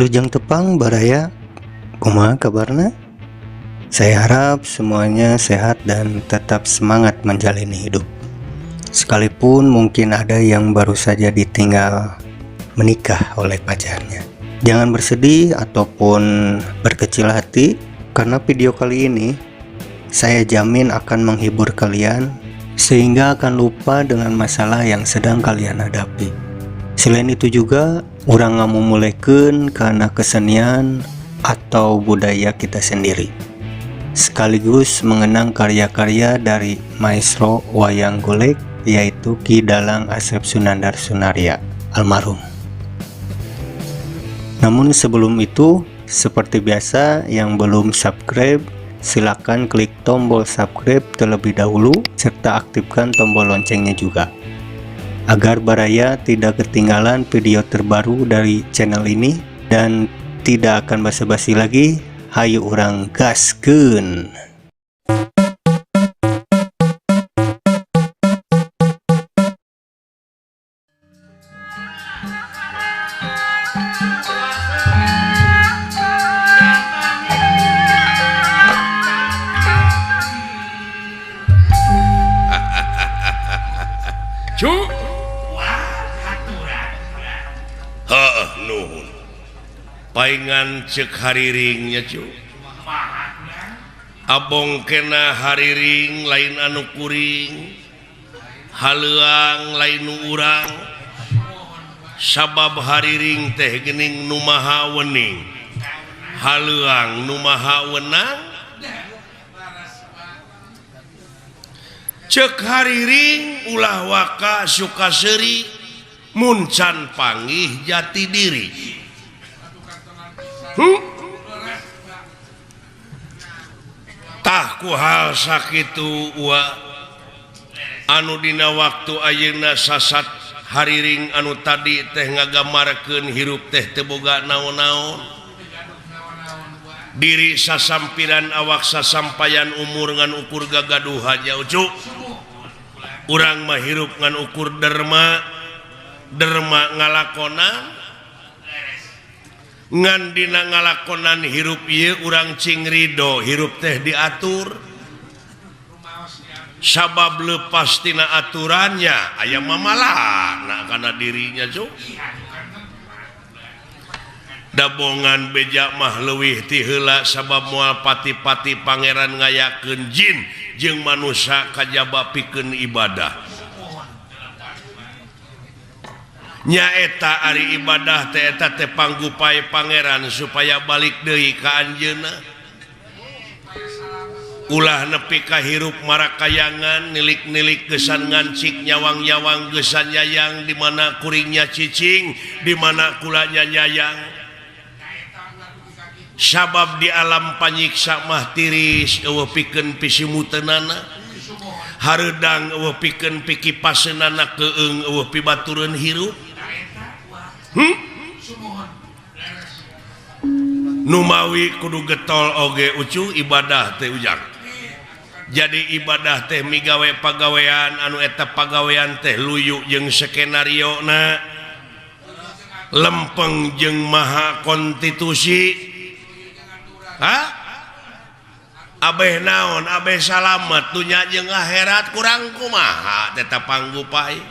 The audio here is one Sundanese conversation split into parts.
Wilujeng tepang baraya, kumaha kabarna? Saya harap semuanya sehat dan tetap semangat menjalani hidup. Sekalipun mungkin ada yang baru saja ditinggal menikah oleh pacarnya. Jangan bersedih ataupun berkecil hati, karena video kali ini saya jamin akan menghibur kalian sehingga akan lupa dengan masalah yang sedang kalian hadapi. Selain itu juga, urang ngamumulikeun karena kesenian atau budaya kita sendiri, sekaligus mengenang karya-karya dari maestro wayang golek, yaitu Ki Dalang Asep Sunandar Sunaria almarhum. Namun sebelum itu, seperti biasa, yang belum subscribe silakan klik tombol subscribe terlebih dahulu serta aktifkan tombol loncengnya juga, agar baraya tidak ketinggalan video terbaru dari channel ini. Dan tidak akan basa-basi lagi, hayu urang gaskeun. Cuk. Nuhun. Paingan cek hariringnya cu. Abong kena hariring lain anu kuring, haleuang lain nu urang. Sabab hariring teh geuning nu maha wening, haleuang nu maha wenang. Cek hariring ulah waka Sukaseri, muncan panggih jati diri. Tah ku hal sakitu wa anu dina waktu ayeuna sasat hariring anu tadi teh ngagamarkeun hirup teh teu boga naon-naon. Diri sasampiran awak sasampayan umur ngan ukur gagaduh haja ucuk. Urang mah hirup ngan ukur derma ngalakonan, ngan dina ngalakonan hirup ieu urang cing ridho hirup teh diatur. Sabab lepas tina aturannya aya mamalahna kana dirinya cuk. Dabongan beja mah leuwih ti heula sabab moal pati-pati pangeran ngayakeun jin jeung manusia kajaba pikeun ibadah. Nyaeta ari ibadah teh eta teh panggupai pangeran supaya balik deui ka anjeunna. Ulah nepi ka hirup marakayangan, nilik-nilik gesan ngancik, nyawang-nyawang gesan nyayang, di mana kuringnya cicing, di mana kulanya nyayang. Sabab di alam panyiksa mah tiris eueuh pikeun pisimuteunana, hareudang eueuh pikeun pikipaseunana, keung eueuh pibatureun hirup. Numawi kudu getol oge ucu ibadah teh ujang. Jadi ibadah teh migawe pagawean anu eta pagawean teh luyu jeung skenario na, lempeng jeung maha konstitusi. Abeh naon, abeh salamet dunya jeung akhirat, kurang kumaha tetap panggupai.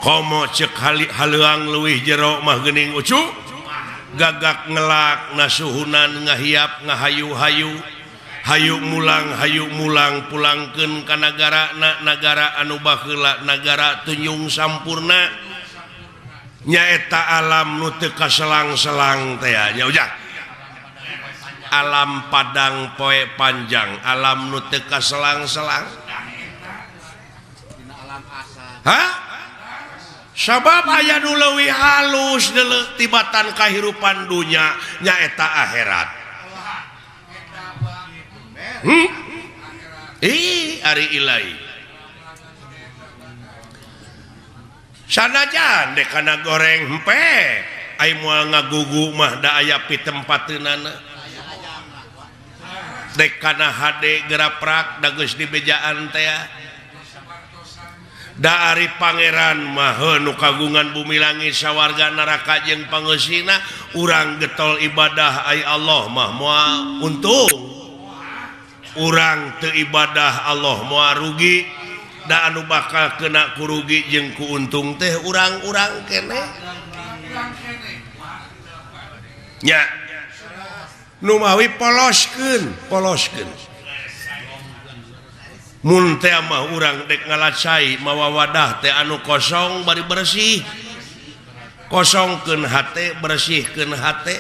Komo cek haleuang leuwih jero mah geuning ucu, gagak ngelak nasuhunan ngahiap ngahayu-hayu, hayu mulang pulangkeun ka nagarana, nagara anu baheula nagara tunjung sampurna. Nyaeta alam nu teu kaselang-selang teh nya ujang. Alam padang poe panjang, alam nu teu kaselang-selang. Sabab aya nu leuwih halus deuleu tibatan kahirupan dunya nyaeta akhirat. Ari ilahi. Sanajan dek kana goreng hempe, ai moal ngagugu mah da aya pitempateunana. Dek kana hade geraprak da geus dibejaan teh. dari Pangeran mah nu kagungan bumi langit sawarga neraka jeung pangeusina urang getol ibadah ai Allah mah moal untung urang teu ibadah Allah moal rugi da anu bakal kena ku rugi jeung ku untung teh urang-urang keneh nya nu mawi poloskeun mun teh mah urang dek ngalacai mawa wadah teh anu kosong bari bersih kosongkeun hate bersihkeun hate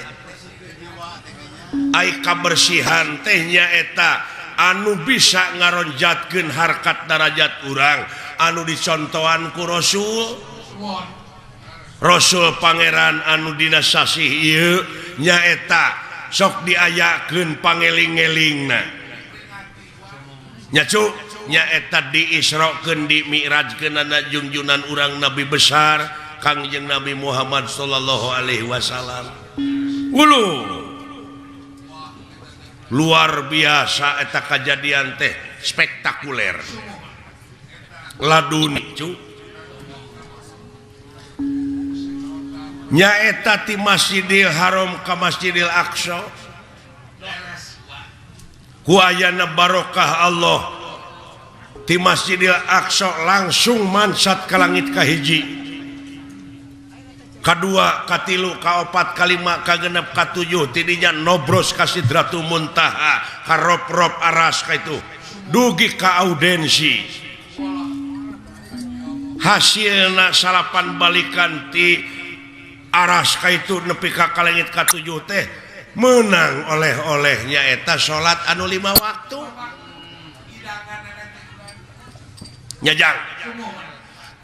ai kabersihan teh nyaeta anu bisa ngaronjatkeun harkat darajat urang anu dicontohan ku Rasul Pangeran anu dina sasih ieu nyaeta sok diayakeun pangeling-elingna nya cu nyaeta diisrokeun di mi'rajkeun ana junjunan urang nabi besar Kangjeng Nabi Muhammad sallallahu alaihi wasallam. Luar biasa eta kejadian teh spektakuler. Laduni cu. Nyaeta ti Masjidil Haram ka Masjidil Aqsa. Ku ayana barokah Allah di Masjidil Aqsa langsung mansat ka langit kahiji kadua katilu kaopat kalima kagenep katujuh tidinya nobros ka Sidratul Muntaha ka rob-rob aras ka itu dugi ka audensi hasilna salapan balikan ti aras ka itu nepi ka langit katujuh teh menang oleh-olehnya eta salat anu 5 waktu nyajang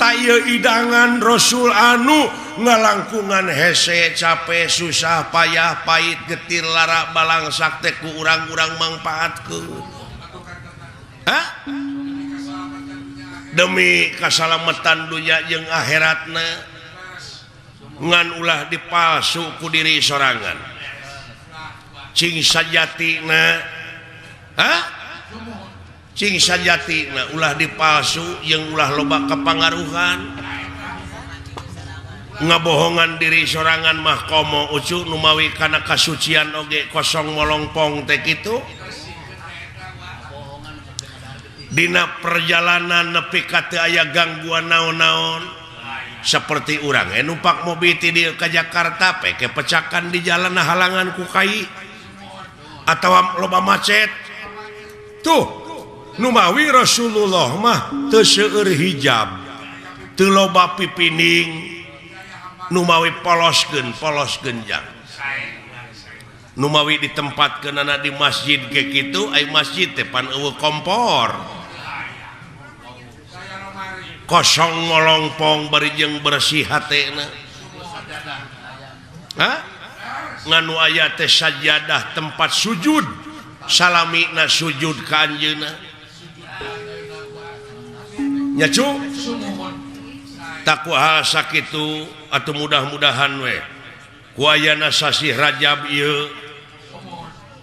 taya idangan Rasul anu ngalangkungan hese capek susah payah pahit getir lara balangsak teh ku urang-urang mangpaatkeun demi kasalamatan dunya jeung akhiratna ngan ulah dipalsu ku diri sorangan cing sajatina cing sajatina ulah dipalsu yang ulah loba kepangaruhan ngabohongan diri sorangan mah komo ucu numawi kana kasucian oge kosong molongpong teh kitu dina perjalanan nepi ka teu aya gangguan naon-naon seperti urang numpak mobil ti dieu ka Jakarta pe kepecakan di jalan halangan ku kai atau loba macet tuh numawi Rasulullah mah teu seueur hijab teu loba pipining numawi poloskeun jang numawi ditempatkeun ana di masjid ge kitu ai masjid teh pan eueuh kompor kosong molongpong bari jeung bersih hatena nganu aya teh sajadah tempat sujud salamina sujud ka anjeunna nya cu tak kuaha sakitu atuh mudah-mudahan we ku ayana sasih Rajab ieu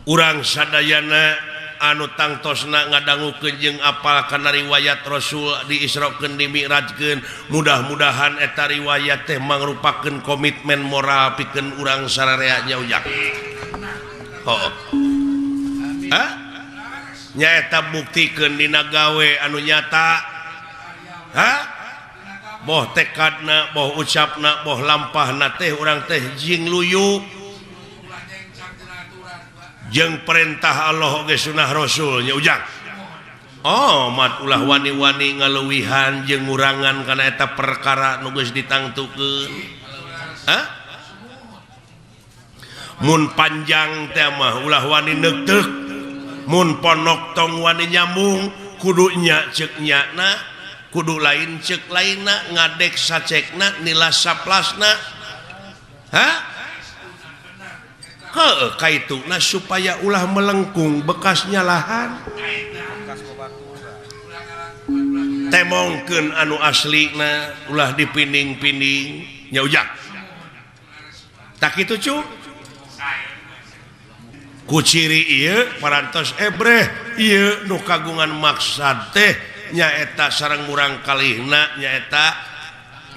urang sadayana anu tangtosna ngadangukeun jeung apal kana riwayat Rasul diisrokeun di mi'rajkeun mudah-mudahan eta riwayat teh mangrupakeun komitmen moral pikeun urang sararea nya ujang nyaeta buktikeun dina gawe anu nyata boh tekadna boh ucapna boh lampahna teh urang teh jing luyu jeung perintah Allah ge sunah Rasul nya ujang mat ulah wani-wani ngaleuwihan jeung ngurangan kana eta perkara nu geus ditangtukeun mun panjang teh mah ulah wani neukteuk mun ponok tong wani nyambung kudu nya ceuk nyana kudu lain ceuk lainna ngadek sacekna nilas saplasna kaituna supaya ulah melengkung bekasnya lahan temongkeun anu aslina ulah dipinding-pinding nya ujang tak kitu cu ku ciri ieu parantos breh ieu nu kagungan maksad teh nyaeta sareng urang kalihna nyaeta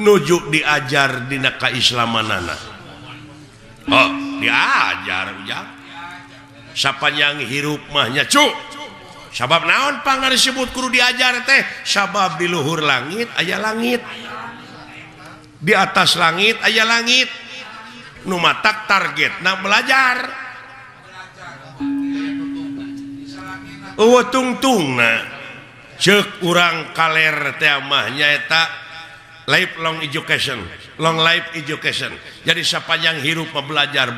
nuju diajar dina kaislamanana. Oh, diajar ujang. Sapanjang hirup mah nya cuk. Sabab naon pangari disebut kudu diajar teh? Sabab di luhur langit aya langit. Di atas langit aya langit. Nu matak targetna belajar. Eueuh tungtungna ceuk urang kaler teh mah nyaeta lifelong education, long life education. Jadi sapanjang hirup mah belajar.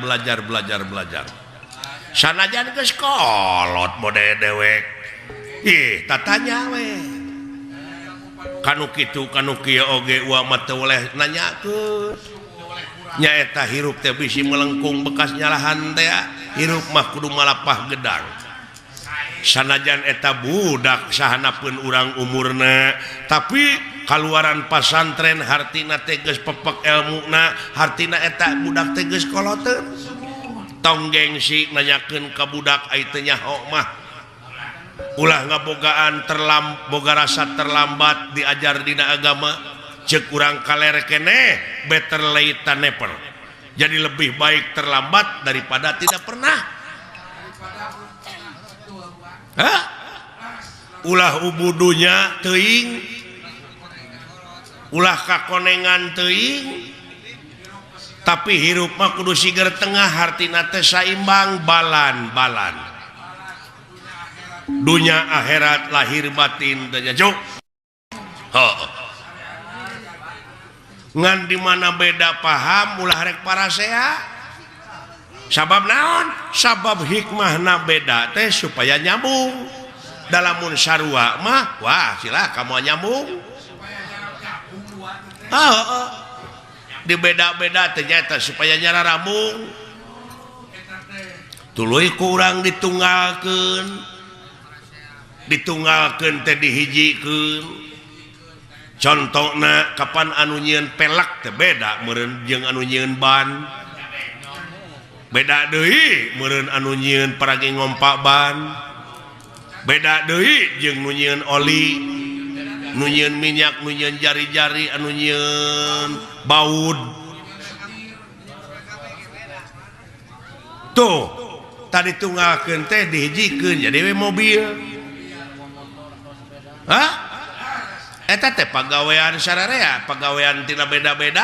Sanajan geus kolot mode dewek. Ih, tatanya we. Kanu kitu kanu kieu oge uang mah teu oleh nanyakeun. Nyaeta hirup teh bisi melengkung bekas nyalahan teh. Hirup mah kudu malapah gedang. Sanajan eta budak sahanapeun urang umurna, tapi kaluaran pasantren hartina teh geus pepek elmuna, hartina eta budak teh geus koloteun. Tong gengsi nanyakeun ka budak ai teh nyaho mah. Ulah ngabogaan boga rasa terlambat diajar dina agama. Ceuk urang kaler keneh better late than never. Jadi lebih baik terlambat daripada tidak pernah. Hah? Ulah ubudunya teuing. Ulah kakonengan teuing. Tapi hirup mah kudu siger tengah hartina teh saimbang balan. Dunya akhirat lahir batin teh juk. Ngan di mana beda paham ulah rek parasea. Sabab naon? Sabab hikmahna beda teh supaya nyambung. Dalamun sarua mah wah sila kamu nyambung. Di beda-beda ternyata supaya nyara rambung. Tuluy ku urang ditunggalkeun teh dihijikeun. Contohna kapan anu nyieun pelak teh beda meureun jeung anu nyieun ban. Beda deui meureun anu nyieun paragi ngompak ban. Beda deui jeung nu nyieun oli, nu nyieun minyak, nu nyieun jari-jari, anu nyieun baud. Tuh, tadi tunggalkeun teh dihijikeun jadi we mobil. Hah? Eta teh pagawean sararea, pagawean tina beda-beda.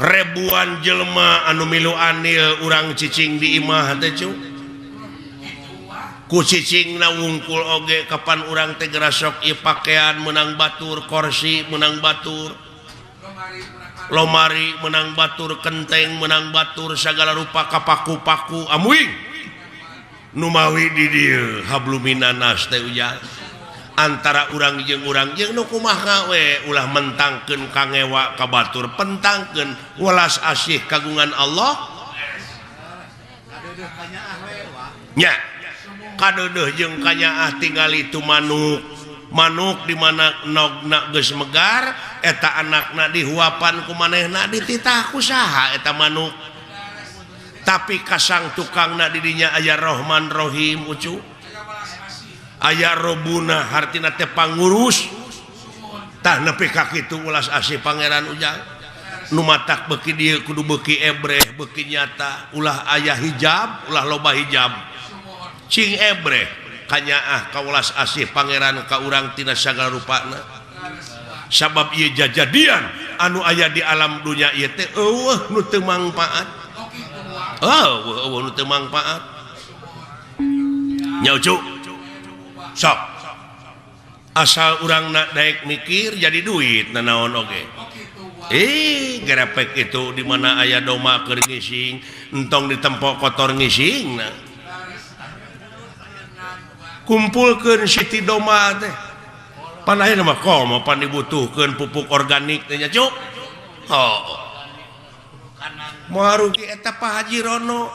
Ribuan jelema anu milu anil urang cicing di imah teh cu. Ku cicingna wungkul oge kapan urang teh gerasok ieu pakaian menang batur, kursi menang batur, lomari menang batur, kenteng menang batur, sagala rupa kapaku-paku amuing. Numawi di dieu habluminanas teh ujang. Antara urang jeung nu kumaha we ulah mentangkeun kangewa ka batur, pentangkeun welas asih kagungan Allah. Nya kadeueuh jeung kanyaah tingali itu manuk di mana nogna geus megar eta anakna dihuapan ku manehna dititah ku saha eta manuk. Tapi kasang tukangna di dinya aya Rahman Rahim ucu. Aya Robuna hartina teh pangurus. Tah nepi ka kitu ulas asih pangeran ujang. Nu matak beuki dieu kudu beuki ebreh, beuki nyata, ulah aya hijab, ulah loba hijab. Cing ebreh kanyaah ka ulas asih pangeran ka urang tina sagala rupana. Sabab ieu jajadian anu aya di alam dunya ieu teh eueuh nu teu mangpaat. Nu teu mangpaat. Nya ucu. Sok. Asal urang nak daek mikir jadi duit nanaon oge. Gerepek itu di mana aya doma keur ngising, entong ditempo kotor ngising. Kumpulkeun siti doma teh. Pan aya mah komo pan dibutuhkeun pupuk organik teh nya cuk. Marugi eta Pak Haji Rono.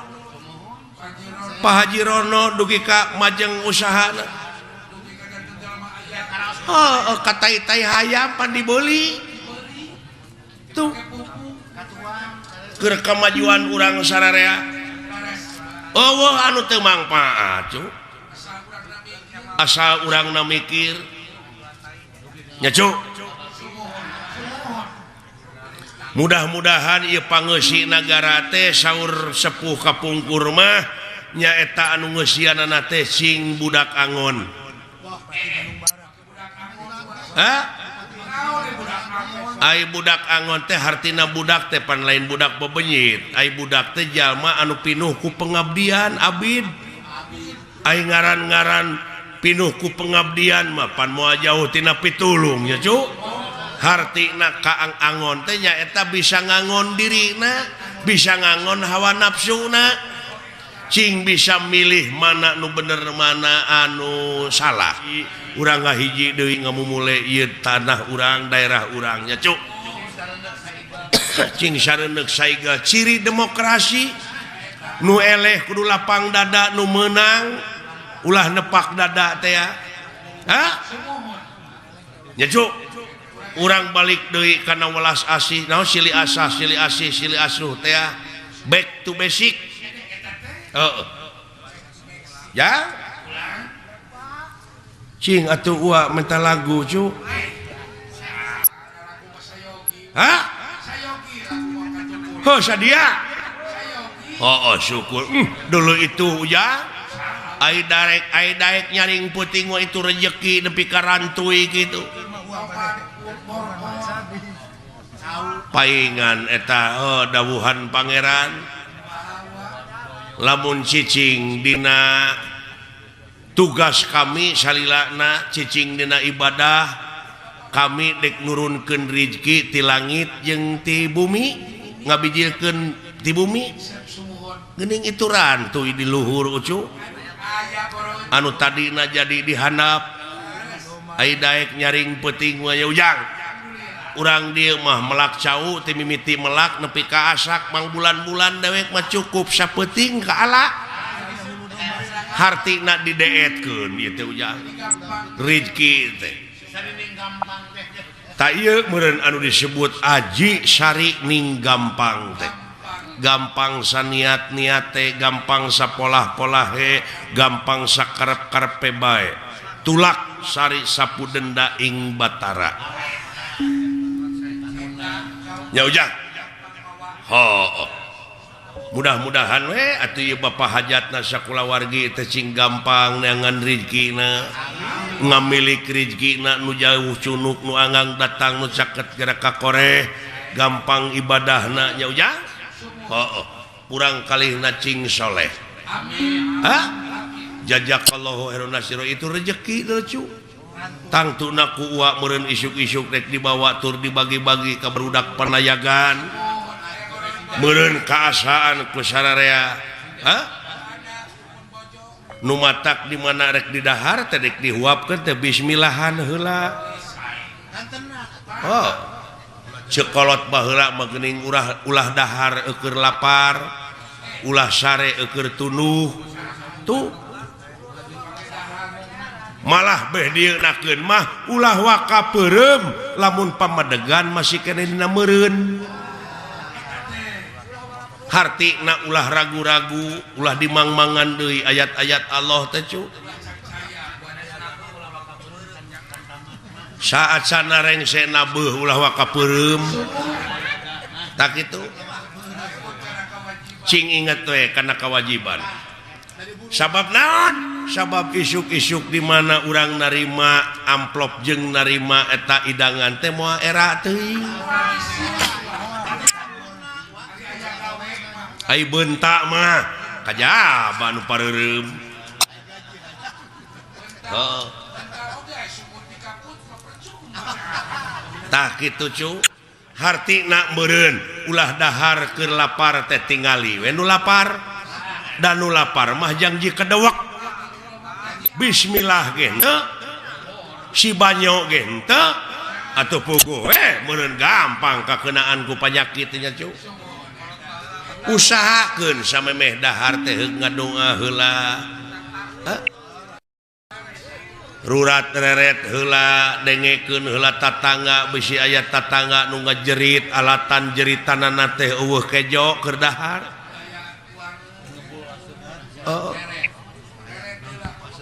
Pak Haji Rono dugi ka majeng usahana. Katai-tai hayam pan dibeli. Tuh. Keur kemajuan urang sararea. anu teu mangpaat cu asal urang na mikir nya cu mudah-mudahan ieu pangeussi nagara teh saur sepuh kapungkur mah nyaeta anu ngeusianana teh cing budak angon. Ai budak angon teh hartina budak teh pan lain budak bebenyit. Ai budak teh jalma anu pinuh ku pengabdian abid. Ai ngaran-ngaran pinuh ku pengabdian mah pan moal jauh tina pitulung nya cu. Hartina kaang angon teh nyaeta bisa ngangon dirina, bisa ngangon hawa nafsuna. Cing bisa milih mana nu bener mana anu salah. Urang ngahiji deui ngamumule ieu tanah urang daerah urangnya cuk. Cing sareuneuh saiga ciri demokrasi nu eleh kudu lapang dada nu meunang ulah nepak dada teh ya. Nya cuk urang balik deui kana welas asih naon silih asah silih asih silih asuh teh ya. Back to basic. Ya cing atuh uak minta lagu cu sadia syukur dulu itu ya ai daek nyaring puting wa itu rejeki nepi ka rantui gitu paingan eta dawuhan pangeran lamun cicing dina tugas kami salilana cicing dina ibadah kami dek nurunkeun rezeki ti langit jeung ti bumi ngabijilkeun ti bumi geuning itu rantuy di luhur ucu anu tadina jadi dihandap ai daek nyaring peuting we ujang urang dieu mah melak cau ti mimiti melak nepi ka asak mang bulan-bulan dewek mah cukup sapeuting ka ala hartina dideetkeun ieu teh ujang rezeki teh ta ieu meureun anu disebut aji sari ning gampang teh gampang saniat-niat teh gampang sapolah-polah he gampang sakarep-karepe bae tulak sari sapu denda ing batara ya ujang mudah-mudahan we atuh ieu bapa hajatna sakulawargi teh cing gampang neangan rezekina ngamilik rezekina nu jauh cunuk nu anggang datang nu caket gerak ka koreh gampang ibadahna nya ujang urang kalihna cing soleh amin jazakallahu khairan nasiro itu rezeki cu tangtuna ku uak meureun isuk-isuk rek dibawa tur dibagi-bagi ka barudak panayagan meureun kaasaan ku sararea nu matak di mana rek didahar teh rek dihuapkeun teh bismillahan heula cekolot baheula mah geuning ulah dahar eukeur lapar ulah sare eukeur tunuh tuh malah beh dienakeun mah ulah waka peureum lamun pamadegan masih kene dina meureun hartina ulah ragu-ragu ulah dimangmangan deui ayat-ayat Allah teh cu saat sanarengsena beuh ulah waka peureum tak kitu cing inget we kana kewajiban sabab naon sabab isuk-isuk di mana urang narima amplop jeung narima eta idangan teh moal era teuing ai beuntak mah kajaba nu pareureum tah kitu cu hartina meureun ulah dahar keur lapar teh tingali we nu lapar dan nu lapar mah janji kedewek bismillah ge henteu si banyo ge henteu atuh puguh meureun gampang kakeunaan ku panyakit nya cu usahakeun samemeh dahar teh ngadoa heula rurat reret heula dengekeun heula tatangga bisi aya tatangga nu ngajerit alatan jeritanana teh eueuh kejo keur dahar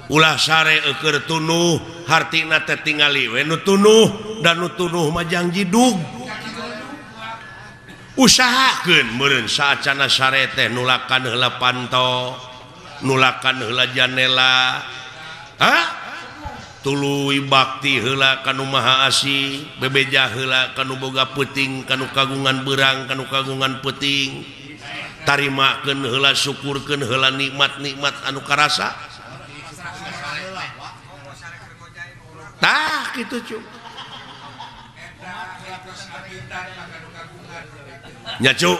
ulah sare keur tunuh hartina teh tingali we nu tunuh dan nu tunuh majang jidug usahakeun meureun saacana sare teh nulakan heula panto nulakan heula janela tuluy bakti heula kanu maha asih bebeja heula kanu boga peuting kanu kagungan beurang kanu kagungan peuting tarimakeun heula syukurkeun heula nikmat-nikmat anu karasa tah kitu cu nya cu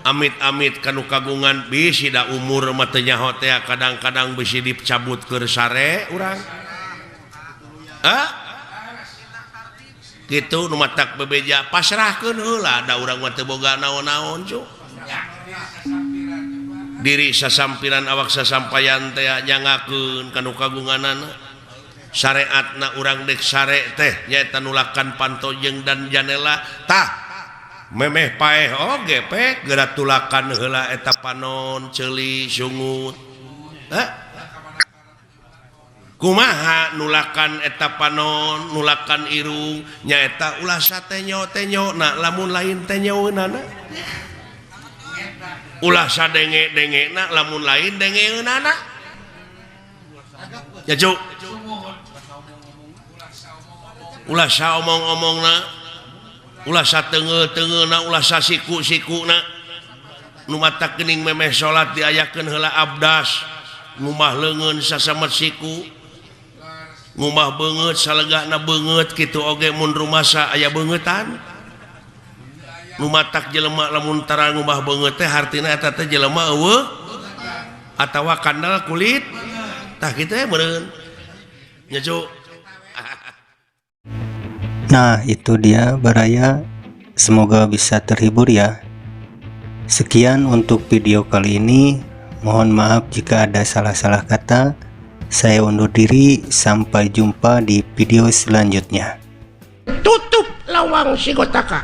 amit-amit kanu kagungan bisi da umur mah teu nyaho teh kadang-kadang bisi dicabut keur sare urang gitu nu matak bebeja pasrahkeun heula da urang mah teu boga naon-naon cu diri sasampiran awak sasampayan teh nyangakeun kanu kagunganana syariatna urang dek sare teh nyaeta nulakan pantojeng dan janela tah memeh paeh oge pe geura tulakan heula eta panon ceuli sungut kumaha nulakan eta panon nulakan irung nyaeta ulah satenyo na lamun lain tenyoeunana ulah sadenge-denge na lamun lain dengeunana ya cuk ulah saomong-omongna ulah sateungeuh-teungeuhna ulah sasiku-sikuna nu matak geuning memeh salat diayakeun heula abdas ngumah leungeun sasamet siku ngumah beungeut salegana beungeut kitu oge mun rumasa aya beungetan nu matak jelema lamun tara ngumah beungeut teh hartina eta teh jelema eueuh atawa kandal kulit tah kitu meureun nya cu. Nah, itu dia Baraya. Semoga bisa terhibur ya. Sekian untuk video kali ini. Mohon maaf jika ada salah-salah kata. Saya undur diri. Sampai jumpa di video selanjutnya. Tutup lawang si Gotaka.